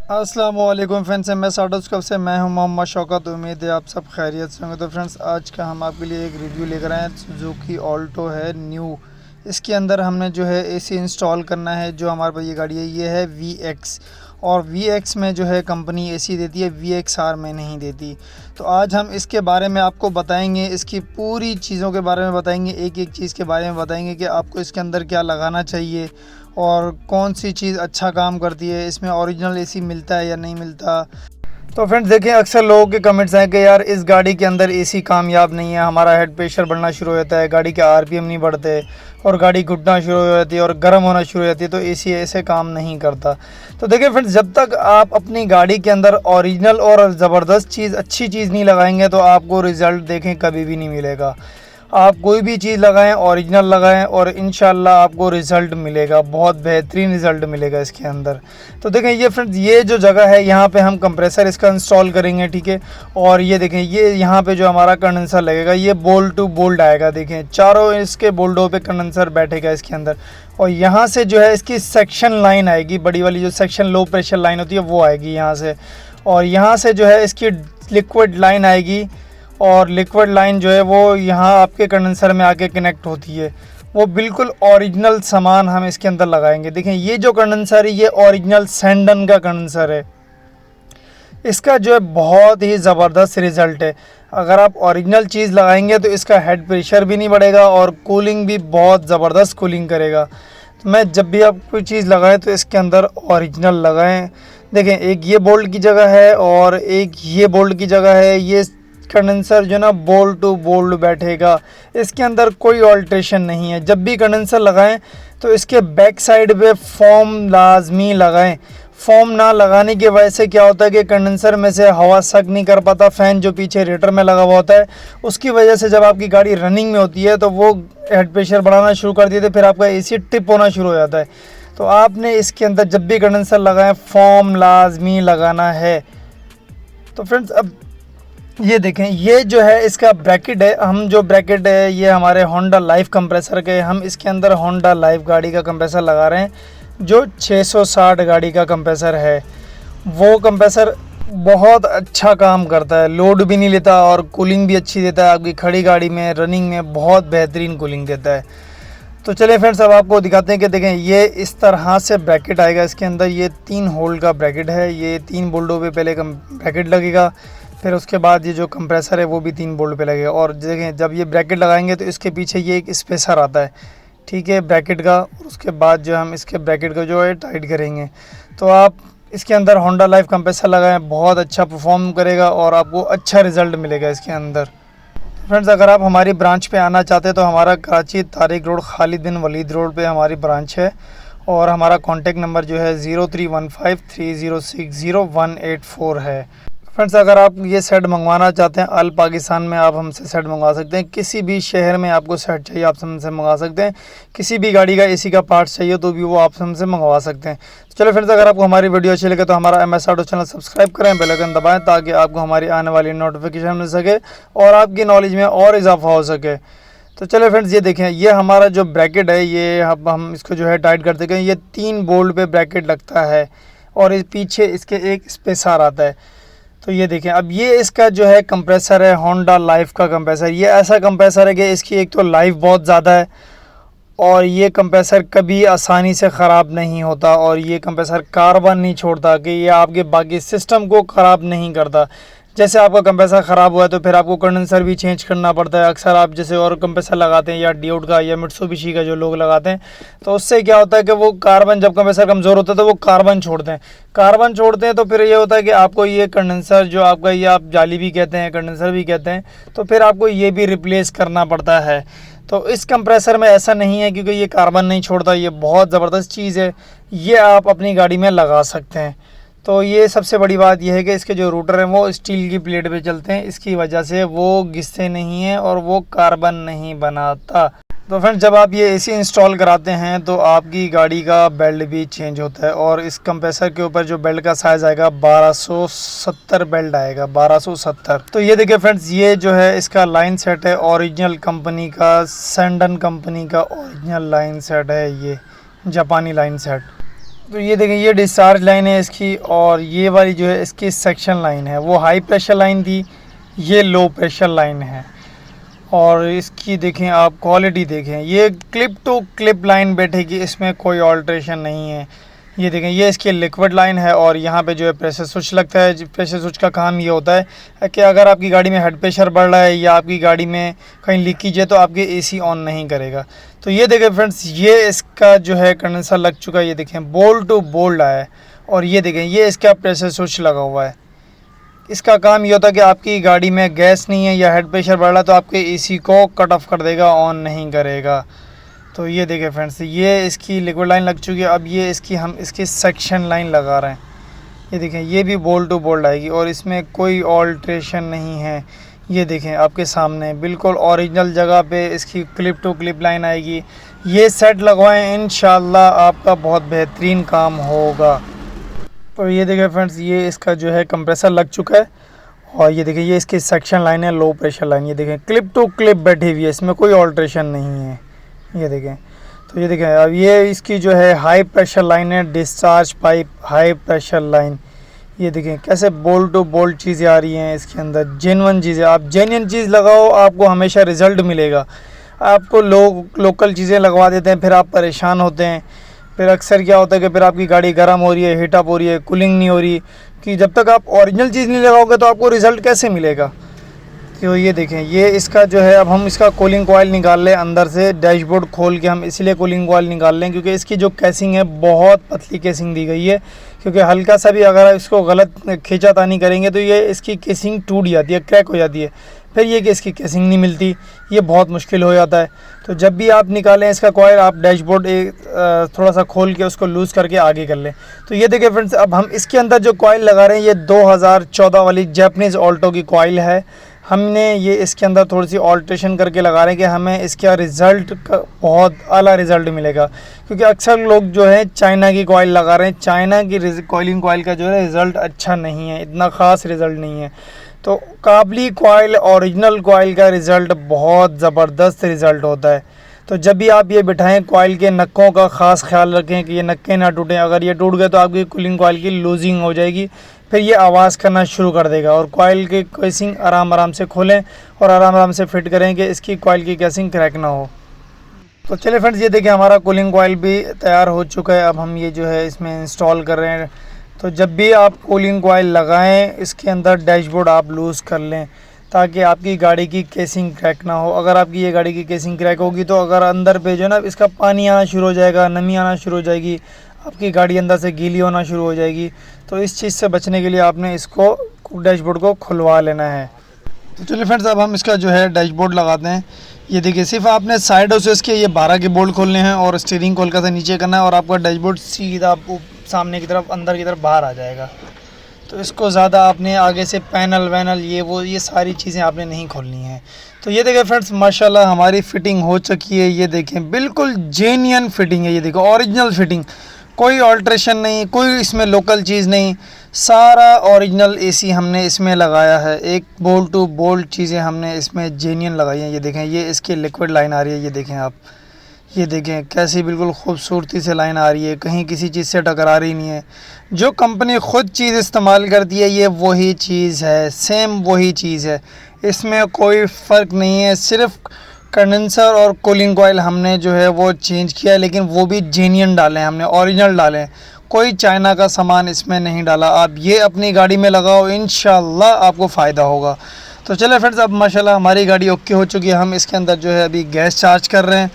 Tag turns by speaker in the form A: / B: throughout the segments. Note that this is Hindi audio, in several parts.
A: अस्सलामुअलैकुम फ्रेंड्स, मैं साडोस कब से मैं हूं मोहम्मद शौकत। उम्मीद है आप सब खैरियत से होंगे। तो फ्रेंड्स, आज का हम आपके लिए एक रिव्यू लेकर आए हैं। सुजुकी ऑल्टो है न्यू। इसके अंदर हमने जो है एसी इंस्टॉल करना है। जो हमारे पास ये गाड़ी है ये है VX, और VX में जो है कंपनी एसी देती है, VXR में नहीं देती। तो आज हम इसके बारे में आपको बताएंगे, इसकी पूरी चीज़ों के बारे में बताएंगे, एक एक चीज़ के बारे में बताएंगे कि आपको इसके अंदर क्या लगाना चाहिए और कौन सी चीज़ अच्छा काम करती है, इसमें ओरिजिनल एसी मिलता है या नहीं मिलता। तो फ्रेंड्स देखें, अक्सर लोगों के कमेंट्स हैं कि यार इस गाड़ी के अंदर एसी कामयाब नहीं है, हमारा हेड प्रेशर बढ़ना शुरू हो जाता है, गाड़ी के RPM नहीं बढ़ते और गाड़ी घुटना शुरू हो जाती है और गर्म होना शुरू हो जाती है, तो एसी ऐसे काम नहीं करता। तो देखिए फ्रेंड्स, जब तक आप अपनी गाड़ी के अंदर ओरिजिनल और ज़बरदस्त चीज़, अच्छी चीज़ नहीं लगाएंगे तो आपको रिज़ल्ट देखें कभी भी नहीं मिलेगा। आप कोई भी चीज़ लगाएं, ओरिजिनल लगाएं और इंशाल्लाह आपको रिज़ल्ट मिलेगा, बहुत बेहतरीन रिज़ल्ट मिलेगा इसके अंदर। तो देखें ये फ्रेंड्स, ये जो जगह है यहाँ पे हम कंप्रेसर इसका इंस्टॉल करेंगे, ठीक है। और ये देखें, ये यहाँ पे जो हमारा कंडेंसर लगेगा ये बोल्ट टू बोल्ट आएगा। देखें चारों इसके बोल्टों पे कंडेंसर बैठेगा इसके अंदर। और यहाँ से जो है इसकी सेक्शन लाइन आएगी, बड़ी वाली जो सेक्शन लो प्रेशर लाइन होती है वो आएगी यहाँ से। और यहाँ से जो है इसकी लिक्विड लाइन आएगी, और लिक्विड लाइन जो है वो यहाँ आपके कंडेंसर में आके कनेक्ट होती है। वो बिल्कुल ओरिजिनल सामान हम इसके अंदर लगाएंगे। देखें ये जो कंडेंसर है ये ओरिजिनल सैंडन का कंडेंसर है। इसका जो है बहुत ही ज़बरदस्त रिज़ल्ट है। अगर आप ओरिजिनल चीज़ लगाएंगे तो इसका हेड प्रेशर भी नहीं बढ़ेगा और कूलिंग भी बहुत ज़बरदस्त कूलिंग करेगा। तो मैं जब भी आप कोई चीज़ लगाएं तो इसके अंदर ओरिजिनल लगाएं। देखें, एक ये बोल्ट की जगह है और एक ये बोल्ट की जगह है। ये कंडेंसर जो ना बोल्ट टू बोल्ट बैठेगा, इसके अंदर कोई ऑल्ट्रेशन नहीं है। जब भी कंडेंसर लगाएं तो इसके बैक साइड पे फोम लाजमी लगाएं। फोम ना लगाने की वजह से क्या होता है कि कंडेंसर में से हवा सक नहीं कर पाता। फ़ैन जो पीछे रेटर में लगा हुआ होता है उसकी वजह से जब आपकी गाड़ी रनिंग में होती है तो वो हेड प्रेशर बढ़ाना शुरू कर देते, फिर आपका एसी टिप होना शुरू हो जाता है। तो आपने इसके अंदर जब भी कंडेंसर लगाएं फोम लाजमी लगाना है। तो फ्रेंड्स, अब ये देखें, ये जो है इसका ब्रैकेट है। हम जो ब्रैकेट है ये हमारे होंडा लाइफ कंप्रेसर के, हम इसके अंदर होंडा लाइफ गाड़ी का कंप्रेसर लगा रहे हैं जो 660 गाड़ी का कंप्रेसर है। वो कंप्रेसर बहुत अच्छा काम करता है, लोड भी नहीं लेता और कूलिंग भी अच्छी देता है। आपकी खड़ी गाड़ी में, रनिंग में बहुत बेहतरीन कूलिंग देता है। तो चलिए फ्रेंड्स, अब आपको दिखाते हैं कि देखें ये इस तरह से ब्रैकेट आएगा। इसके अंदर ये 3 होल का ब्रैकेट है। ये 3 बोल्टों पे पहले ब्रैकेट लगेगा, फिर उसके बाद ये जो कंप्रेसर है वो भी 3 बोल्ट पे लगेगा। और देखें, जब ये ब्रैकेट लगाएंगे तो इसके पीछे ये एक स्पेसर आता है, ठीक है, ब्रैकेट का। और उसके बाद जो हम इसके ब्रैकेट को जो है टाइट करेंगे। तो आप इसके अंदर होंडा लाइफ कंप्रेसर लगाएं, बहुत अच्छा परफॉर्म करेगा और आपको अच्छा रिज़ल्ट मिलेगा इसके अंदर। फ्रेंड्स, अगर आप हमारी ब्रांच पे आना चाहते हैं तो हमारा कराची तारिक रोड, खालिद बिन वलीद रोड पे हमारी ब्रांच है। और हमारा कॉन्टेक्ट नंबर जो है 031530600184 है। फ्रेंड्स, अगर आप ये सेट मंगवाना चाहते हैं अल पाकिस्तान में, आप हमसे सेट मंगवा सकते हैं। किसी भी शहर में आपको सेट चाहिए आप हमसे मंगवा सकते हैं। किसी भी गाड़ी का एसी का पार्ट्स चाहिए तो भी वो आप हमसे मंगवा सकते हैं। तो चलो फ्रेंड्स, अगर आपको हमारी वीडियो अच्छी लगे तो हमारा MS ऑटो चैनल सब्सक्राइब करें, बेल आइकन दबाएं ताकि आपको हमारी आने वाली नोटिफिकेशन मिल सके और आपकी नॉलेज में और इजाफा हो सके। तो चलो फ्रेंड्स, ये देखें, ये हमारा जो ब्रैकेट है ये अब हम इसको जो है टाइट करते गए। ये 3 बोल्ट पे ब्रैकेट लगता है और इस पीछे इसके एक स्पेसर आता है। तो ये देखें, अब ये इसका जो है कंप्रेसर है होंडा लाइफ का कंप्रेसर। ये ऐसा कंप्रेसर है कि इसकी एक तो लाइफ बहुत ज़्यादा है और ये कंप्रेसर कभी आसानी से ख़राब नहीं होता। और ये कंप्रेसर कार्बन नहीं छोड़ता कि ये आपके बाकी सिस्टम को ख़राब नहीं करता। जैसे आपका कंप्रेसर ख़राब हुआ है तो फिर आपको कंडेंसर भी चेंज करना पड़ता है। अक्सर आप जैसे और कंप्रेसर लगाते हैं या डियोड का या मित्सुबिशी का जो लोग लगाते हैं, तो उससे क्या होता है कि वो कार्बन, जब कंप्रेसर कमज़ोर होता है तो वो कार्बन छोड़ते हैं। कार्बन छोड़ते हैं तो फिर ये होता है कि आपको ये कंडेंसर जो आपका, ये आप जाली भी कहते हैं, कंडेंसर भी कहते हैं, तो फिर आपको ये भी रिप्लेस करना पड़ता है। तो इस कंप्रेसर में ऐसा नहीं है क्योंकि ये कार्बन नहीं छोड़ता। ये बहुत ज़बरदस्त चीज़ है, ये आप अपनी गाड़ी में लगा सकते हैं। तो ये सबसे बड़ी बात यह है कि इसके जो रूटर हैं वो स्टील की प्लेट पे चलते हैं, इसकी वजह से वो घिसते नहीं हैं और वो कार्बन नहीं बनाता। तो फ्रेंड्स, जब आप ये एसी इंस्टॉल कराते हैं तो आपकी गाड़ी का बेल्ट भी चेंज होता है। और इस कंप्रेसर के ऊपर जो बेल्ट का साइज़ आएगा 1270 बेल्ट आएगा, 1270। तो ये देखिए फ्रेंड्स, ये जो है इसका लाइन सेट है ओरिजिनल कंपनी का, सैंडन कंपनी का ओरिजिनल लाइन सेट है, ये जापानी लाइन सेट। तो ये देखें, ये डिस्चार्ज लाइन है इसकी, और ये वाली जो है इसकी सेक्शन लाइन है। वो हाई प्रेशर लाइन थी, ये लो प्रेशर लाइन है। और इसकी देखें आप क्वालिटी देखें, ये क्लिप टू क्लिप लाइन बैठेगी, इसमें कोई ऑल्ट्रेशन नहीं है। ये देखें, ये इसकी लिक्विड लाइन है, और यहाँ पे जो है प्रेशर स्विच लगता है। प्रेशर स्विच का काम ये होता है कि अगर आपकी गाड़ी में हेड प्रेशर बढ़ रहा है या आपकी गाड़ी में कहीं लीकेज है तो आपके एसी ऑन नहीं करेगा। तो ये देखें फ्रेंड्स, ये इसका जो है कंडेंसर लग चुका है। ये देखें बोल्ट टू बोल्ट आया है, और ये देखें ये इसका प्रेशर स्विच लगा हुआ है। इसका काम ये होता है कि आपकी गाड़ी में गैस नहीं है या हेड प्रेशर बढ़ रहा है तो आपके एसी को कट ऑफ कर देगा, ऑन नहीं करेगा। तो ये देखें फ्रेंड्स, ये इसकी लिक्विड लाइन लग चुकी है। अब ये इसकी हम इसकी सेक्शन लाइन लगा रहे हैं। ये देखें, ये भी बोल्ट टू बोल्ट आएगी और इसमें कोई ऑल्ट्रेशन नहीं है। ये देखें आपके सामने बिल्कुल ओरिजिनल जगह पे इसकी क्लिप टू क्लिप लाइन आएगी। ये सेट लगवाएं, इंशाल्लाह आपका बहुत बेहतरीन काम होगा। तो ये देखें फ्रेंड्स, ये इसका जो है कंप्रेसर लग चुका है, और ये देखें ये इसकी सेक्शन लाइन है, लो प्रेशर लाइन। ये देखें क्लिप टू क्लिप बैठी हुई है, इसमें कोई ऑल्ट्रेशन नहीं है। ये देखें, तो ये देखें अब ये इसकी जो है हाई प्रेशर लाइन है, discharge pipe high pressure line. ये देखें कैसे बोल्ट टू बोल्ट चीज़ें आ रही हैं इसके अंदर, जेन्युइन चीज़ें। आप जेन्युइन चीज़ लगाओ, आपको हमेशा रिज़ल्ट मिलेगा। आपको लोग लोकल चीज़ें लगवा देते हैं, फिर आप परेशान होते हैं। फिर अक्सर क्या होता है कि फिर आपकी गाड़ी गर्म हो रही है, हीटअप हो रही है, कूलिंग नहीं हो रही। कि जब तक आप ओरिजिनल चीज़ नहीं लगाओगे तो आपको रिज़ल्ट कैसे मिलेगा। तो ये देखें, ये इसका जो है, अब हम इसका कूलिंग कॉइल निकाल लें अंदर से। डैशबोर्ड खोल के हम इसलिए कूलिंग कॉइल निकाल लें क्योंकि इसकी जो कैसिंग है बहुत पतली कैसिंग दी गई है, क्योंकि हल्का सा भी अगर इसको गलत खींचातानी करेंगे तो ये इसकी कैसिंग टूट जाती है, क्रैक हो जाती है। फिर ये कि इसकी कैसिंग नहीं मिलती, ये बहुत मुश्किल हो जाता है। तो जब भी आप निकालें इसका कॉइल, आप डैशबोर्ड थोड़ा सा खोल के उसको लूज़ करके आगे कर लें। तो ये देखिए फ्रेंड्स, अब हम इसके अंदर जो कॉइल लगा रहे हैं ये 2014 वाली जैपनीज़ ऑल्टो की कॉइल है। हमने ये इसके अंदर थोड़ी सी ऑल्ट्रेशन करके लगा रहे हैं कि हमें इसका रिज़ल्ट का बहुत आला रिज़ल्ट मिलेगा, क्योंकि अक्सर लोग जो है चाइना की कॉइल लगा रहे हैं। चाइना की कॉइलिंग कॉइल का जो है रिज़ल्ट अच्छा नहीं है, इतना ख़ास रिज़ल्ट नहीं है। तो काबली कॉइल ओरिजिनल कॉइल का रिज़ल्ट बहुत ज़बरदस्त रिज़ल्ट होता है। तो जब भी आप ये बिठाएं, कॉइल के नक्कों का ख़ास ख्याल रखें कि ये नक्के ना टूटें। अगर ये टूट गए तो आपकी कूलिंग कॉइल की लूजिंग हो जाएगी, फिर ये आवाज़ करना शुरू कर देगा। और कॉइल की कैसिंग आराम से खोलें और आराम से फिट करें कि इसकी कॉइल की कैसिंग क्रैक ना हो। तो चलिए फ्रेंड्स, ये देखिए हमारा कूलिंग कॉइल भी तैयार हो चुका है। अब हम ये जो है इसमें इंस्टॉल कर रहे हैं। तो जब भी आप कूलिंग कॉइल लगाएं, इसके अंदर डैशबोर्ड आप लूज़ कर लें ताकि आपकी गाड़ी की केसिंग क्रैक ना हो। अगर आपकी ये गाड़ी की केसिंग क्रैक होगी तो अगर अंदर पे जो है ना इसका पानी आना शुरू हो जाएगा, नमी आना शुरू हो जाएगी, आपकी गाड़ी अंदर से गीली होना शुरू हो जाएगी। तो इस चीज़ से बचने के लिए आपने इसको डैशबोर्ड को खुलवा लेना है। तो चलिए फ्रेंड्स, अब हम इसका जो है डैशबोर्ड लगाते हैं। ये देखिए, सिर्फ आपने साइडों से इसके ये 12 के बोल्ट खोलने हैं और स्टीयरिंग को हल्का सा नीचे करना है और आपका डैशबोर्ड सीधा सामने की तरफ अंदर की तरफ बाहर आ जाएगा। तो इसको ज़्यादा आपने आगे से पैनल वैनल ये सारी चीज़ें आपने नहीं खोलनी है। तो ये देखें फ्रेंड्स, माशाल्लाह हमारी फ़िटिंग हो चुकी है। ये देखें बिल्कुल जेन्युइन फ़िटिंग है। ये देखो ओरिजिनल फ़िटिंग, कोई ऑल्ट्रेशन नहीं, कोई इसमें लोकल चीज़ नहीं, सारा ओरिजिनल एसी हमने इसमें लगाया है। एक बोल्ट टू बोल्ट चीज़ें हमने इसमें जेन्युइन लगाई हैं। ये देखें, ये इसकी लिक्विड लाइन आ रही है। ये देखें आप, ये देखें कैसी बिल्कुल खूबसूरती से लाइन आ रही है, कहीं किसी चीज़ से टकरा रही नहीं है। जो कंपनी ख़ुद चीज़ इस्तेमाल करती है ये वही चीज़ है, सेम वही चीज़ है, इसमें कोई फ़र्क नहीं है। सिर्फ कंडेंसर और कूलिंग कॉइल हमने जो है वो चेंज किया है, लेकिन वो भी जेन्युइन डाले हैं हमने, ओरिजिनल डाले हैं, कोई चाइना का सामान इसमें नहीं डाला। आप ये अपनी गाड़ी में लगाओ, इंशाल्लाह आपको फ़ायदा होगा। तो चले फ्रेंड्स, अब माशाल्लाह हमारी गाड़ी ओके हो चुकी है। हम इसके अंदर जो है अभी गैस चार्ज कर रहे हैं,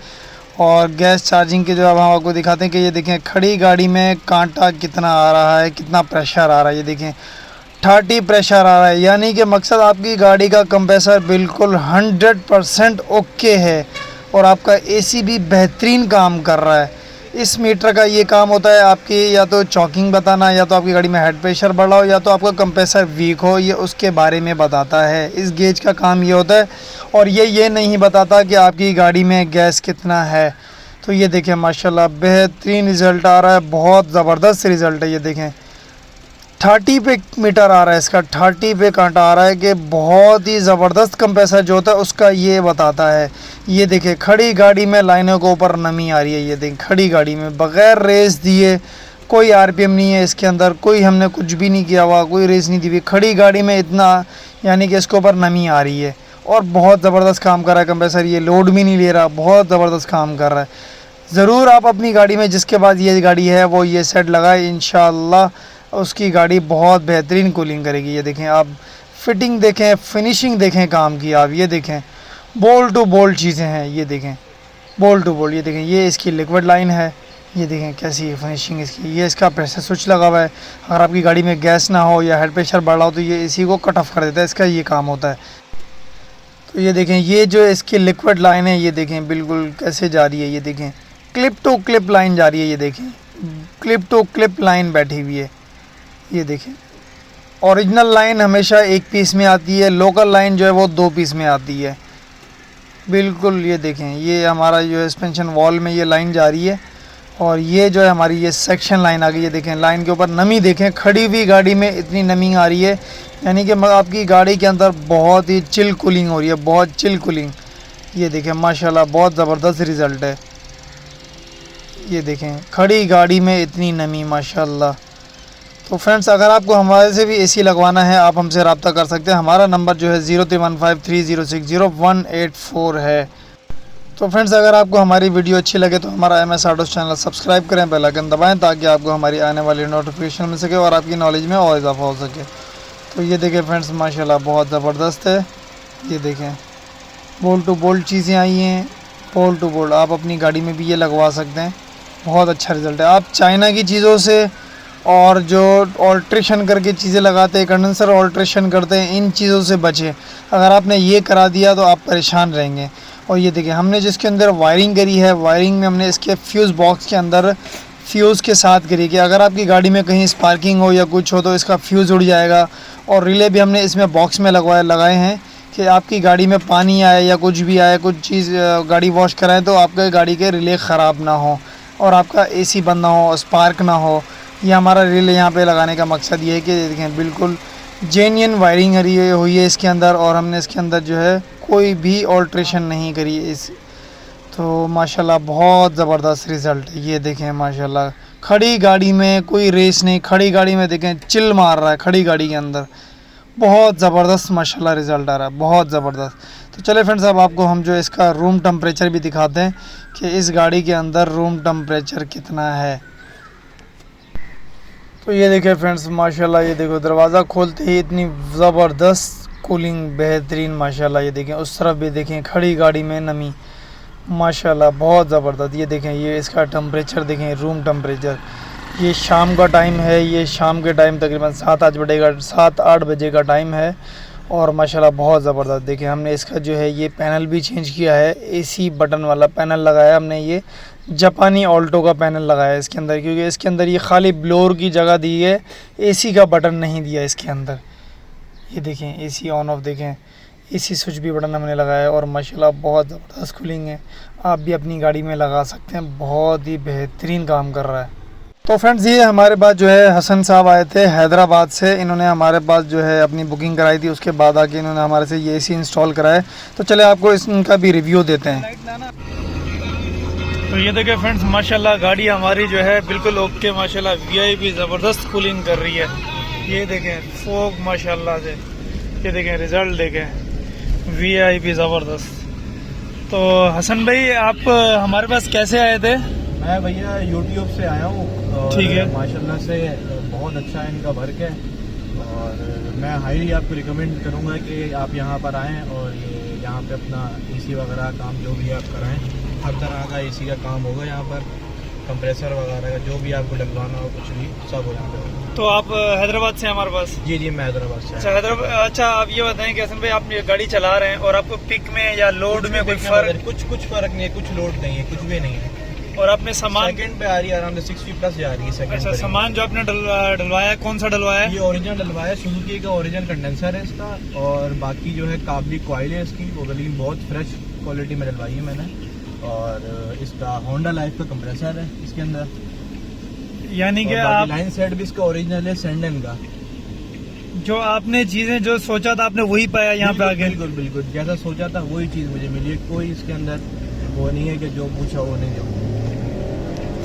A: और गैस चार्जिंग के जो अब हम आपको दिखाते हैं कि ये देखें खड़ी गाड़ी में कांटा कितना आ रहा है, कितना प्रेशर आ रहा है। ये देखें 30 प्रेशर आ रहा है, यानी कि मकसद आपकी गाड़ी का कंप्रेसर बिल्कुल 100% ओके है और आपका एसी भी बेहतरीन काम कर रहा है। इस मीटर का ये काम होता है आपकी या तो चॉकिंग बताना, या तो आपकी गाड़ी में हेड प्रेशर बढ़ा हो, या तो आपका कंप्रेसर वीक हो, ये उसके बारे में बताता है। इस गेज का काम ये होता है, और ये नहीं बताता कि आपकी गाड़ी में गैस कितना है। तो ये देखें माशाल्लाह बेहतरीन रिज़ल्ट आ रहा है, बहुत ज़बरदस्त रिज़ल्ट है। ये देखें 30 पे मीटर आ रहा है, इसका 30 पे कांटा आ रहा है कि बहुत ही ज़बरदस्त कंप्रेसर जो होता है उसका ये बताता है। ये देखें खड़ी गाड़ी में लाइनों के ऊपर नमी आ रही है। ये देखें खड़ी गाड़ी में बग़ैर रेस दिए, कोई आरपीएम नहीं है इसके अंदर, कोई हमने कुछ भी नहीं किया हुआ, कोई रेस नहीं दी हुई। खड़ी गाड़ी में इतना यानी कि इसके ऊपर नमी आ रही है और बहुत ज़बरदस्त काम कर रहा है कंप्रेसर। ये लोड भी नहीं ले रहा, बहुत ज़बरदस्त काम कर रहा है। ज़रूर आप अपनी गाड़ी में जिसके पास ये गाड़ी है वो ये सेट लगाए, इंशाल्लाह उसकी गाड़ी बहुत बेहतरीन कूलिंग करेगी। ये देखें आप, फिटिंग देखें, फिनिशिंग देखें काम की आप, ये देखें बोल्ट टू बोल्ट चीज़ें हैं। ये देखें बोल्ट टू बोल्ट, ये देखें ये इसकी लिक्विड लाइन है, ये देखें कैसी है फिनिशिंग इसकी। ये इसका प्रेशर स्विच लगा हुआ है, अगर आपकी गाड़ी में गैस ना हो या हेड प्रेशर बढ़ रहा हो तो ये इसी को कट ऑफ कर देता है, इसका ये काम होता है। तो ये देखें ये जो इसकी लिक्विड लाइन है, ये देखें बिल्कुल कैसे जा रही है। ये देखें क्लिप टू क्लिप लाइन जा रही है, ये देखें क्लिप टू क्लिप लाइन बैठी हुई है। ये देखें ओरिजिनल लाइन हमेशा एक पीस में आती है, लोकल लाइन जो है वो 2 पीस में आती है बिल्कुल। ये देखें ये हमारा जो है सस्पेंशन वॉल में ये लाइन जा रही है और ये जो है हमारी ये सेक्शन लाइन आ गई। ये देखें लाइन के ऊपर नमी देखें, खड़ी हुई गाड़ी में इतनी नमी आ रही है, यानी कि आपकी गाड़ी के अंदर बहुत ही चिल कूलिंग हो रही है, बहुत चिल कूलिंग। ये देखें माशाल्लाह बहुत ज़बरदस्त रिज़ल्ट है। ये देखें खड़ी गाड़ी में इतनी नमी माशाल्लाह। तो फ्रेंड्स अगर आपको हमारे से भी एसी लगवाना है आप हमसे रब्ता कर सकते हैं। हमारा नंबर जो है 031530600184 है। तो फ्रेंड्स अगर आपको हमारी वीडियो अच्छी लगे तो हमारा MS ऑटोस चैनल सब्सक्राइब करें, बेल आइकन दबाएं ताकि आपको हमारी आने वाली नोटिफिकेशन मिल सके और आपकी नॉलेज में और इजाफा हो सके। तो ये देखें फ्रेंड्स माशाल्लाह बहुत ज़बरदस्त है। ये देखें बोल्ट टू बोल्ट चीज़ें आई हैं, बोल्ट टू बोल्ट आप अपनी गाड़ी में भी ये लगवा सकते हैं, बहुत अच्छा रिज़ल्ट है। आप चाइना की चीज़ों से और जो ऑल्ट्रेशन करके चीज़ें लगाते हैं, कंडेंसर ऑल्ट्रेशन करते हैं, इन चीज़ों से बचें। अगर आपने ये करा दिया तो आप परेशान रहेंगे। और ये देखिए हमने जिसके अंदर वायरिंग करी है, वायरिंग में हमने इसके फ्यूज़ बॉक्स के अंदर फ्यूज़ के साथ करी कि अगर आपकी गाड़ी में कहीं स्पार्किंग हो या कुछ हो तो इसका फ्यूज़ उड़ जाएगा। और रिले भी हमने इसमें बॉक्स में लगाए हैं कि आपकी गाड़ी में पानी आए या कुछ भी आए, कुछ चीज़ गाड़ी वॉश कराएं तो आपके गाड़ी के रिले ख़राब ना हो और आपका AC बंद ना हो, स्पार्क ना हो। ये हमारा रिले यहाँ पे लगाने का मकसद ये है कि देखें बिल्कुल जेन्युइन वायरिंग हुई है इसके अंदर और हमने इसके अंदर जो है कोई भी ऑल्ट्रेशन नहीं करी है इस। तो माशाल्लाह बहुत ज़बरदस्त रिज़ल्ट है। ये देखें माशाल्लाह खड़ी गाड़ी में कोई रेस नहीं, खड़ी गाड़ी में देखें चिल मार रहा है, खड़ी गाड़ी के अंदर बहुत ज़बरदस्त माशाल्लाह रिज़ल्ट आ रहा है, बहुत ज़बरदस्त। तो चले फ्रेंड्स अब आपको हम जो इसका रूम टेम्परेचर भी दिखाते हैं कि इस गाड़ी के अंदर रूम टेम्परेचर कितना है। तो ये देखें फ्रेंड्स माशाल्लाह, ये देखो दरवाज़ा खोलते ही इतनी ज़बरदस्त कूलिंग बेहतरीन माशाल्लाह। ये देखें उस तरफ भी देखें खड़ी गाड़ी में नमी माशाल्लाह बहुत ज़बरदस्त। ये देखें ये इसका टेम्परेचर देखें, रूम टेम्परेचर। ये शाम का टाइम है, ये शाम के टाइम तकरीबन 7-8 बजे का टाइम है और माशाल्लाह बहुत ज़बरदस्त। देखिए हमने इसका जो है ये पैनल भी चेंज किया है, AC बटन वाला पैनल लगाया हमने। ये जापानी ऑल्टो का पैनल लगाया है इसके अंदर, क्योंकि इसके अंदर ये खाली ब्लोअर की जगह दी है, AC का बटन नहीं दिया इसके अंदर। ये देखें AC ऑन ऑफ देखें, AC स्विच भी बटन हमने लगाया है और माशाल्लाह बहुत ज़बरदस्त कूलिंग है। आप भी अपनी गाड़ी में लगा सकते हैं, बहुत ही बेहतरीन काम कर रहा है। तो फ्रेंड्स ये हमारे पास जो है हसन साहब आए थे हैदराबाद से, इन्होंने हमारे पास जो है अपनी बुकिंग कराई थी, उसके बाद आके इन्होंने हमारे से ये AC इंस्टॉल कराया। तो चले आपको इनका भी रिव्यू देते हैं। तो ये देखिए फ्रेंड्स माशाल्लाह गाड़ी हमारी जो है बिल्कुल ओके माशाल्लाह, VIP ज़बरदस्त कूलिंग कर रही है। ये देखें फोग माशाल्लाह से, ये देखें रिज़ल्ट देखें VIP ज़बरदस्त। तो हसन भाई आप हमारे पास कैसे आए थे?
B: मैं भैया YouTube से आया हूँ,
A: ठीक है
B: माशाल्लाह से बहुत अच्छा है इनका वर्क है और मैं हाईली आपको रिकमेंड करूँगा कि आप यहाँ पर आएँ और ये यहाँ पे अपना AC वगैरह काम जो भी आप कराएं, हर तरह का AC का काम होगा यहाँ पर, कंप्रेसर वगैरह का जो भी आपको डलवाना हो कुछ भी सब हो यहाँ पे।
A: तो आप हैदराबाद से हमारे पास?
B: जी जी मैं हैदराबाद से।
A: अच्छा हैदराबाद। अच्छा आप ये बताएं कि हसन भाई आप ये गाड़ी चला रहे हैं और आपको पिक में या लोड में कोई फर्क?
B: कुछ फ़र्क नहीं है, कुछ लोड नहीं है, कुछ भी नहीं है।
A: और आपने सामान
B: सेकंड पे आ रही है अराउंड 60 प्लस जा रही है सेकंड।
A: अच्छा सामान जो आपने डलवाया है कौन सा डलवाया है?
B: ये ओरिजिनल डलवाया है, सुजुकी का ओरिजिनल कंडेंसर है इसका और बाकी जो है काबली कॉइल है इसकी, वो गली बहुत फ्रेश क्वालिटी में डलवाई है मैंने। और इसका होंडा लाइफ का कंप्रेसर है इसके अंदर,
A: यानी कि आप
B: लाइन सेट भी इसका ओरिजिनल है सैंडन का।
A: जो आपने चीजें जो सोचा था आपने वही पाया यहाँ पे आके?
B: बिल्कुल बिल्कुल जैसा सोचा था वही चीज़ मुझे मिली है, कोई इसके अंदर वो नहीं है कि जो पूछा वो नहीं।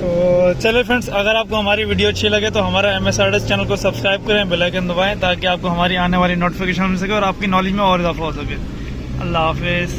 A: तो चले फ्रेंड्स, अगर आपको हमारी वीडियो अच्छी लगे तो हमारा MSRDS चैनल को सब्सक्राइब करें, बेल आइकन दबाएं ताकि आपको हमारी आने वाली नोटिफिकेशन मिल सके और आपकी नॉलेज में और इजाफा हो सके। अल्लाह हाफिज़।